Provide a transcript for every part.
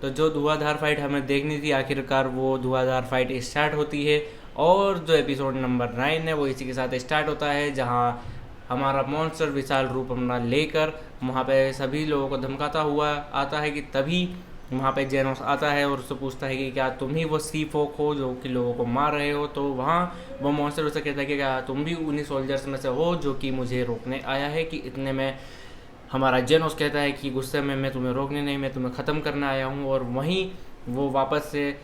तो जो धुआंधार फाइट हमें देखनी थी आखिरकार वो धुआंधार फाइट स्टार्ट होती है। और जो एपिसोड नंबर 9 है वो इसी के साथ स्टार्ट होता है, जहाँ हमारा मॉन्स्टर विशाल रूप अपना लेकर वहाँ पे सभी लोगों को धमकाता हुआ आता है कि तभी वहाँ पे जेनोस आता है और उससे पूछता है कि क्या तुम ही वो सी फोक हो जो कि लोगों को मार रहे हो। तो वहाँ वो मॉन्स्टर उससे कहता है कि क्या तुम भी उन्हीं सोल्जर्स में से हो जो कि मुझे रोकने आया है। कि इतने में हमारा जेनोस कहता है कि गुस्से में मैं तुम्हें रोकने नहीं, मैं तुम्हें ख़त्म करने आया हूँ। और वहीं वो वापस से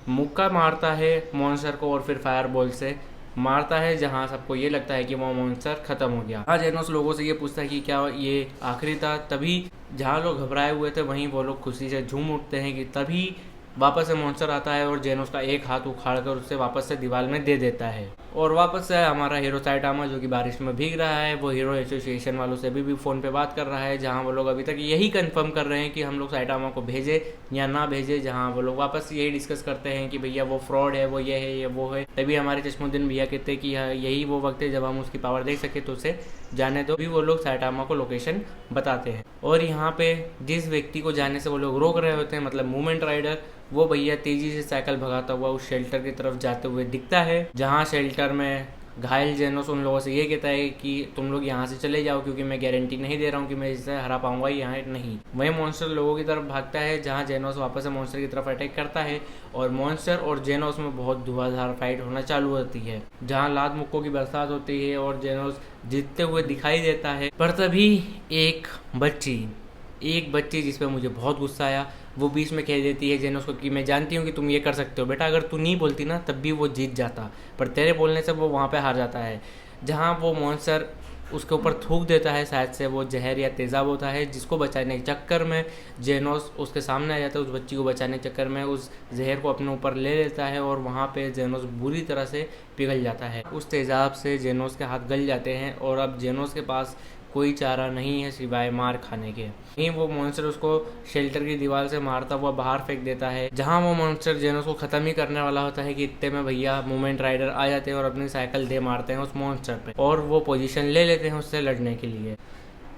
मुक्का मारता है मॉन्स्टर को और फिर फायर बॉल से मारता है, जहाँ सबको ये लगता है कि वो मॉन्स्टर खत्म हो गया। हाँ, जेनोस लोगों से ये पूछता है कि क्या ये आखिरी था। तभी जहाँ लोग घबराए हुए थे वहीं वो लोग खुशी से झूम उठते हैं कि तभी वापस से मॉन्स्टर आता है और जेनोस का एक हाथ उखाड़ कर उससे वापस से दीवार में दे देता है। और वापस से हमारा हीरो साइटामा जो कि बारिश में भीग रहा है वो हीरो एसोसिएशन वालों से भी फ़ोन पे बात कर रहा है, जहाँ वो लोग अभी तक यही कंफर्म कर रहे हैं कि हम लोग साइटामा को भेजें या ना भेजें। जहाँ वो लोग वापस यही डिस्कस करते हैं कि भैया वो फ्रॉड है, वो ये है, ये वो है। तभी हमारे चश्मुद्दीन भैया कहते हैं कि यही वो वक्त है जब हम उसकी पावर देख सके, तो उसे जाने दो। भी वो लोग साइटामा को लोकेशन बताते हैं और यहाँ पे जिस व्यक्ति को जाने से वो लोग रोक रहे होते हैं, मतलब मूवमेंट राइडर, वो भैया तेजी से साइकिल भगाता हुआ उस शेल्टर की तरफ जाते हुए दिखता है, जहाँ शेल्टर में घायल जेनोस उन लोगों से ये कहता है कि तुम लोग यहाँ से चले जाओ क्योंकि मैं गारंटी नहीं दे रहा हूँ कि मैं इसे हरा पाऊंगा यहाँ नहीं। वही मॉन्स्टर लोगों की तरफ भागता है, जहाँ जेनोस वापस से मॉन्स्टर की तरफ अटैक करता है और मॉन्स्टर और जेनोस में बहुत धुआंधार फाइट होना चालू होती है, जहाँ लात मुक्कों की बरसात होती है और जेनोस जीतते हुए दिखाई देता है। पर तभी एक बच्ची जिस पे मुझे बहुत गुस्सा आया, वो बीच में कह देती है जेनोस को कि मैं जानती हूँ कि तुम ये कर सकते हो बेटा, अगर तू नहीं बोलती ना तब भी वो जीत जाता, पर तेरे बोलने से वो वहाँ पे हार जाता है। जहाँ वो मॉन्स्टर उसके ऊपर थूक देता है, शायद से वो जहर या तेज़ाब होता है, जिसको बचाने के चक्कर में जेनोस उसके सामने आ जाता है। उस बच्ची को बचाने के चक्कर में उस जहर को अपने ऊपर ले लेता है और वहाँ पे जेनोस बुरी तरह से पिघल जाता है। उस तेज़ाब से जेनोस के हाथ गल जाते हैं और अब जेनोस के पास कोई चारा नहीं है सिवाय मार खाने के। वहीं वो मॉन्स्टर उसको शेल्टर की दीवार से मारता हुआ बाहर फेंक देता है, जहां वो मॉन्स्टर जेनोस को खत्म ही करने वाला होता है कि इतने में भैया मूवमेंट राइडर आ जाते हैं और अपनी साइकिल दे मारते हैं उस मॉन्स्टर पे और वो पोजीशन ले लेते हैं उससे लड़ने के लिए,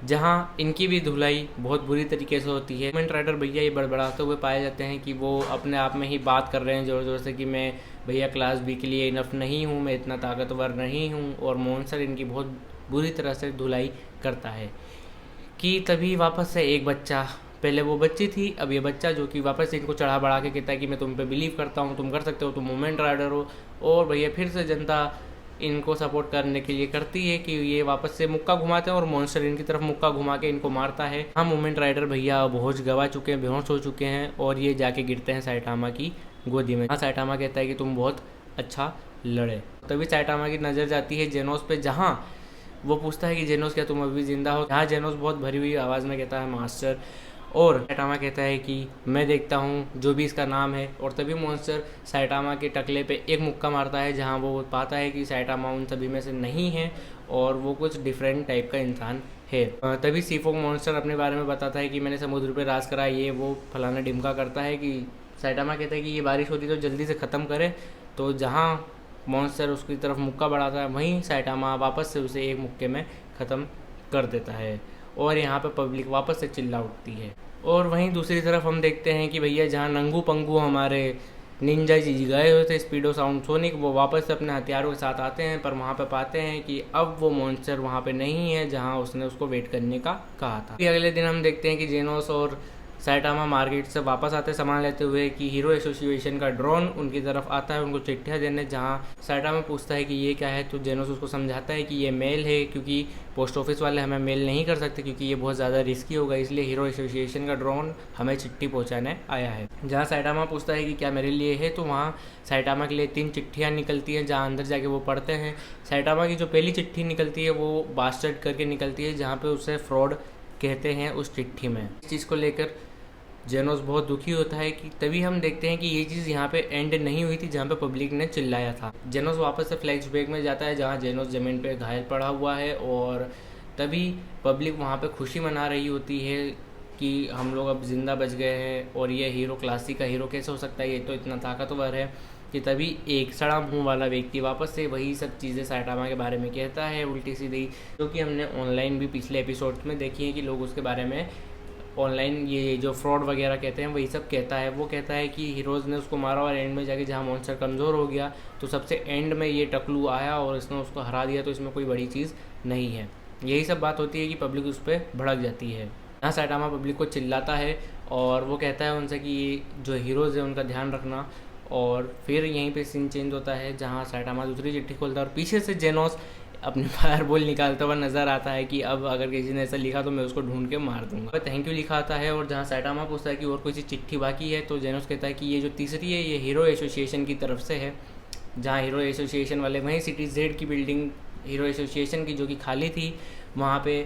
जहाँ इनकी भी धुलाई बहुत बुरी तरीके से होती है। मूवमेंट राइडर भैया ये बड़बड़ाते हुए पाए जाते हैं कि वो अपने आप में ही बात कर रहे हैं ज़ोर ज़ोर से कि मैं भैया क्लास बी के लिए इनफ नहीं हूँ, मैं इतना ताकतवर नहीं हूँ। और मॉन्स्टर इनकी बहुत बुरी तरह से धुलाई करता है। कि तभी वापस से एक बच्चा, पहले वो बच्ची थी, अब ये बच्चा जो कि वापस से इनको चढ़ा बढ़ा के कहता है कि मैं तुम पे बिलीव करता हूँ, तुम कर सकते हो, तुम मूवमेंट राइडर हो। और भैया फिर से जनता इनको सपोर्ट करने के लिए करती है कि ये वापस से मुक्का घुमाते हैं और मॉन्स्टर इनकी तरफ मुक्का घुमा के इनको मारता है। हाँ, मूवमेंट राइडर भैया अब होश गवा चुके हैं, बेहोश हो चुके हैं और ये जाके गिरते हैं साइटामा की गोदी में। हाँ, साइटामा कहता है कि तुम बहुत अच्छा लड़े। तभी साइटामा की नज़र जाती है जेनोस पे, जहाँ वो पूछता है कि जेनोस क्या तुम अभी जिंदा हो। यहाँ जेनोस बहुत भरी हुई आवाज़ में कहता है मास्टर, और साइटामा कहता है कि मैं देखता हूँ जो भी इसका नाम है। और तभी मॉन्स्टर साइटामा के टकले पे एक मुक्का मारता है, जहाँ वो पाता है कि साइटामा उन सभी में से नहीं है और वो कुछ डिफरेंट टाइप का इंसान है। तभी सीफोक मॉन्स्टर अपने बारे में बताता है कि मैंने समुद्र पे राज करा, ये वो फलाना डिमका करता है। कि साइटामा कहता है कि ये बारिश होती तो जल्दी से ख़त्म करे। तो जहाँ मॉन्स्टर उसकी तरफ मुक्का बढ़ाता है, वहीं साइटामा वापस से उसे एक मुक्के में ख़त्म कर देता है और यहाँ पे पब्लिक वापस से चिल्ला उठती है। और वहीं दूसरी तरफ हम देखते हैं कि भैया जहाँ नंगू पंगू हमारे निंजा जी गए हुए थे स्पीडो साउंड सोनिक, वो वापस से अपने हथियारों के साथ आते हैं, पर वहाँ पे पाते हैं कि अब वो मॉन्स्टर वहाँ पे नहीं है जहाँ उसने उसको वेट करने का कहा था। फिर अगले दिन हम देखते हैं कि जेनोस और साइटामा मार्केट से वापस आते सामान लेते हुए कि हीरो एसोसिएशन का ड्रोन उनकी तरफ आता है उनको चिट्ठियाँ देने, जहाँ साइटामा पूछता है कि ये क्या है। तो जेनोस उसको समझाता है कि ये मेल है, क्योंकि पोस्ट ऑफिस वाले हमें मेल नहीं कर सकते क्योंकि ये बहुत ज़्यादा रिस्की होगा, इसलिए हीरो एसोसिएशन का ड्रोन हमें चिट्ठी पहुँचाने आया है। जहाँ साइटामा पूछता है कि क्या मेरे लिए है, तो वहाँ साइटामा के लिए 3 चिट्ठियाँ निकलती हैं, जहाँ अंदर जाके वो पढ़ते हैं। साइटामा की जो पहली चिट्ठी निकलती है वो बास्टर्ड करके निकलती है, जहाँ पे उसे फ्रॉड कहते हैं उस चिट्ठी में। इस चीज़ को लेकर जेनोस बहुत दुखी होता है। कि तभी हम देखते हैं कि ये चीज़ यहाँ पे एंड नहीं हुई थी जहाँ पे पब्लिक ने चिल्लाया था। जेनोस वापस से फ्लैशबैक में जाता है जहाँ जेनोस ज़मीन पे घायल पड़ा हुआ है और तभी पब्लिक वहाँ पे खुशी मना रही होती है कि हम लोग अब ज़िंदा बच गए हैं और ये हीरो क्लासिक का हीरो कैसे हो सकता है, ये तो इतना ताकतवर है। कि तभी एक सड़ा मुँह वाला व्यक्ति वापस से वही सब चीज़ें साइटामा के बारे में कहता है उल्टी सीधी, जो कि हमने ऑनलाइन भी पिछले एपिसोड्स में देखी है कि लोग उसके बारे में ऑनलाइन ये जो फ्रॉड वगैरह कहते हैं वही सब कहता है। वो कहता है कि हीरोज़ ने उसको मारा और एंड में जाके जहाँ मॉन्स्टर कमज़ोर हो गया तो सबसे एंड में ये टकलू आया और इसने उसको हरा दिया, तो इसमें कोई बड़ी चीज़ नहीं है। यही सब बात होती है कि पब्लिक उस पर भड़क जाती है। यहाँ सैटामा पब्लिक को चिल्लाता है और वो कहता है उनसे कि जो हीरोज़ है उनका ध्यान रखना। और फिर यहीं पे सीन चेंज होता है जहाँ सैटामा दूसरी चिट्ठी खोलता है और पीछे से जेनोस अपनी फायर बॉल निकालता हुआ नज़र आता है कि अब अगर किसी ने ऐसा लिखा तो मैं उसको ढूंढ के मार दूंगा। थैंक यू लिखा आता है और जहाँ सैटामा पूछता है कि और कोई सी चिट्ठी बाकी है तो जेनोस कहता है कि ये जो तीसरी है ये हीरो एसोसिएशन की तरफ से है। जहाँ हीरो एसोसिएशन वाले वहीं सिटी जेड की बिल्डिंग हीरो एसोसिएशन की जो कि खाली थी, वहाँ पे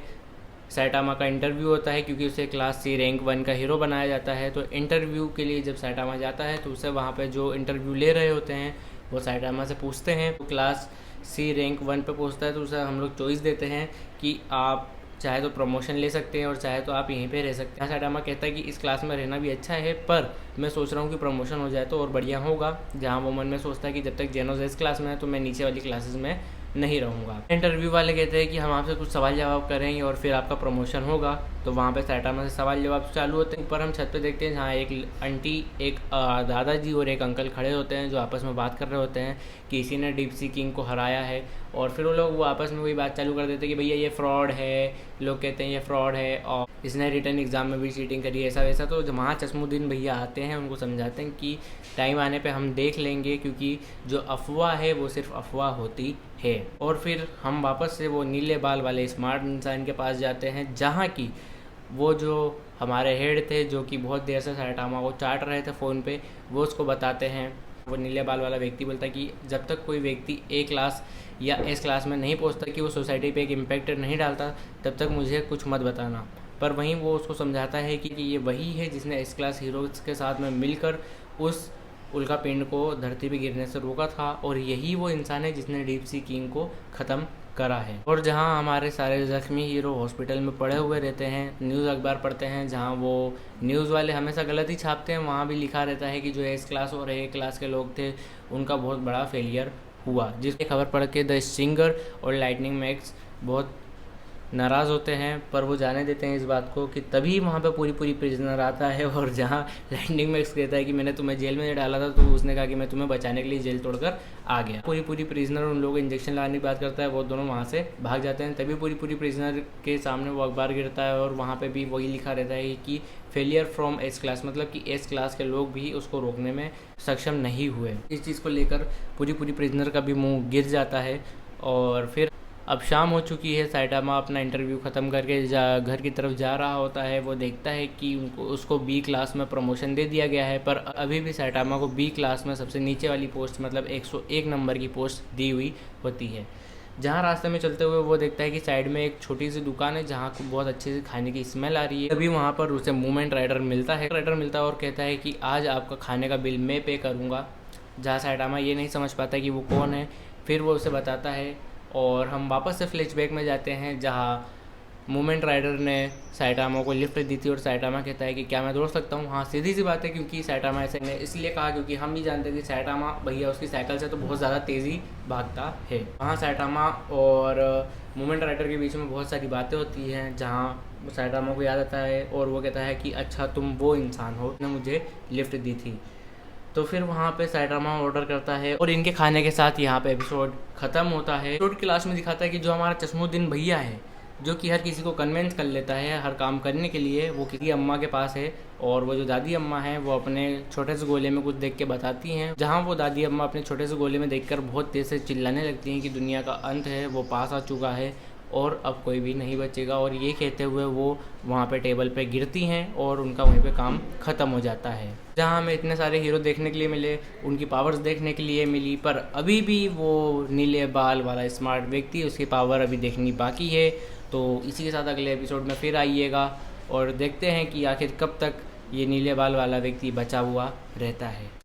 सैटामा का इंटरव्यू होता है क्योंकि उसे क्लास सी रैंक 1 का हीरो बनाया जाता है। तो इंटरव्यू के लिए जब सैटामा जाता है तो उसे वहाँ पे जो इंटरव्यू ले रहे होते हैं वो सैटामा से पूछते हैं। तो क्लास सी रैंक 1 पे पूछता है तो उसे हम लोग चॉइस देते हैं कि आप चाहे तो प्रमोशन ले सकते हैं और चाहे तो आप यहीं पे रह सकते हैं। सैटामा कहता है कि इस क्लास में रहना भी अच्छा है पर मैं सोच रहा हूँ कि प्रमोशन हो जाए तो और बढ़िया होगा। जहाँ वो मन में सोचता है कि जब तक जेनोस इस क्लास में है तो मैं नीचे वाली क्लासेस में नहीं रहूँगा। इंटरव्यू वाले कहते हैं कि हम आपसे कुछ सवाल जवाब करेंगे और फिर आपका प्रमोशन होगा। तो वहाँ पे सैटामा से सवाल जवाब चालू होते हैं। ऊपर हम छत पे देखते हैं जहाँ एक आंटी, एक दादाजी और एक अंकल खड़े होते हैं जो आपस में बात कर रहे होते हैं कि इसी ने डीप सी किंग को हराया है। और फिर वो आपस में वही बात चालू कर देते हैं कि भैया ये फ्रॉड है, लोग कहते हैं ये फ्रॉड है और इसने रिटर्न एग्ज़ाम में भी चीटिंग करी है, ऐसा वैसा। तो जब वहाँ चश्मुद्दीन भैया आते हैं उनको समझाते हैं कि टाइम आने पे हम देख लेंगे क्योंकि जो अफवाह है वो सिर्फ अफवाह होती है। और फिर हम वापस से वो नीले बाल वाले स्मार्ट इंसान के पास जाते हैं जहाँ की वो जो हमारे हेड थे जो कि बहुत देर से सैटामा को चाट रहे थे फ़ोन पे, वो उसको बताते हैं। वो नीले बाल वाला व्यक्ति बोलता है कि जब तक कोई व्यक्ति ए क्लास या एस क्लास में नहीं पहुंचता कि वो सोसाइटी पे एक इम्पैक्ट नहीं डालता तब तक मुझे कुछ मत बताना। पर वहीं वो उसको समझाता है कि ये वही है जिसने एस क्लास हीरोज़ के साथ में मिलकर उस उल्का पिंड को धरती पे गिरने से रोका था और यही वो इंसान है जिसने डीप सी किंग को ख़त्म करा है। और जहाँ हमारे सारे ज़ख्मी हीरो हॉस्पिटल में पड़े हुए रहते हैं, न्यूज़ अखबार पढ़ते हैं जहाँ वो न्यूज़ वाले हमेशा गलत ही छापते हैं, वहाँ भी लिखा रहता है कि जो एस क्लास और ए क्लास के लोग थे उनका बहुत बड़ा फेलियर हुआ। जिसकी खबर पढ़ के द स्टिंगर और लाइटनिंग मैक्स बहुत नाराज़ होते हैं पर वो जाने देते हैं इस बात को कि तभी वहाँ पे पूरी प्रिजनर आता है। और जहाँ लाइटनिंग मैक्स कहता है कि मैंने तुम्हें जेल में डाला था तो उसने कहा कि मैं तुम्हें बचाने के लिए जेल तोड़कर आ गया। पूरी प्रिजनर उन लोगों को इंजेक्शन लगाने की बात करता है, वो दोनों वहाँ से भाग जाते हैं। तभी पूरी प्रिजनर के सामने वो अखबार गिरता है और वहाँ पर भी वही लिखा रहता है कि फेलियर फ्रॉम एस क्लास, मतलब कि एस क्लास के लोग भी उसको रोकने में सक्षम नहीं हुए। इस चीज़ को लेकर पूरी प्रिजनर का भी मुँह गिर जाता है। और फिर अब शाम हो चुकी है, सैटामा अपना इंटरव्यू ख़त्म करके घर की तरफ जा रहा होता है। वो देखता है कि उसको बी क्लास में प्रमोशन दे दिया गया है पर अभी भी सैटामा को बी क्लास में सबसे नीचे वाली पोस्ट मतलब 101 नंबर की पोस्ट दी हुई होती है। जहाँ रास्ते में चलते हुए वो देखता है कि साइड में एक छोटी सी दुकान है जहाँ को बहुत अच्छे से खाने की स्मेल आ रही है। तभी वहाँ पर उसे मूवमेंट राइडर मिलता है और कहता है कि आज आपका खाने का बिल मैं पे करूँगा। जहाँ सैटामा ये नहीं समझ पाता कि वो कौन है, फिर वो उसे बताता है। और हम वापस से फ्लैशबैक में जाते हैं जहाँ मूवमेंट राइडर ने सैटामा को लिफ्ट दी थी और सैटामा कहता है कि क्या मैं दौड़ सकता हूँ। हाँ, सीधी सी बात है क्योंकि सैटामा ऐसे ने इसलिए कहा क्योंकि हम भी जानते हैं कि सैटामा भैया उसकी साइकिल से तो बहुत ज़्यादा तेज़ी भागता है। वहाँ सैटामा और मूवमेंट राइडर के बीच में बहुत सारी बातें होती हैं जहाँ सैटामा को याद आता है और वो कहता है कि अच्छा तुम वो इंसान हो जिसने मुझे लिफ्ट दी थी। तो फिर वहाँ पे सैटामा ऑर्डर करता है और इनके खाने के साथ यहाँ पे एपिसोड ख़त्म होता है। एपिसोड की लास्ट में दिखाता है कि जो हमारा चश्मुद्दीन भैया है जो कि हर किसी को कन्विंस कर लेता है हर काम करने के लिए, वो किसी अम्मा के पास है। और वो जो दादी अम्मा है वो अपने छोटे से गोले में कुछ देख के बताती हैं, जहाँ वो दादी अम्मा अपने छोटे से गोले में देखकर बहुत तेज़ से चिल्लाने लगती हैं कि दुनिया का अंत है, वो पास आ चुका है और अब कोई भी नहीं बचेगा। और ये कहते हुए वो वहाँ पे टेबल पे गिरती हैं और उनका वहीं पे काम ख़त्म हो जाता है। जहाँ हमें इतने सारे हीरो देखने के लिए मिले, उनकी पावर्स देखने के लिए मिली, पर अभी भी वो नीले बाल वाला स्मार्ट व्यक्ति उसकी पावर अभी देखनी बाकी है। तो इसी के साथ अगले एपिसोड में फिर आइएगा और देखते हैं कि आखिर कब तक ये नीले बाल वाला व्यक्ति बचा हुआ रहता है।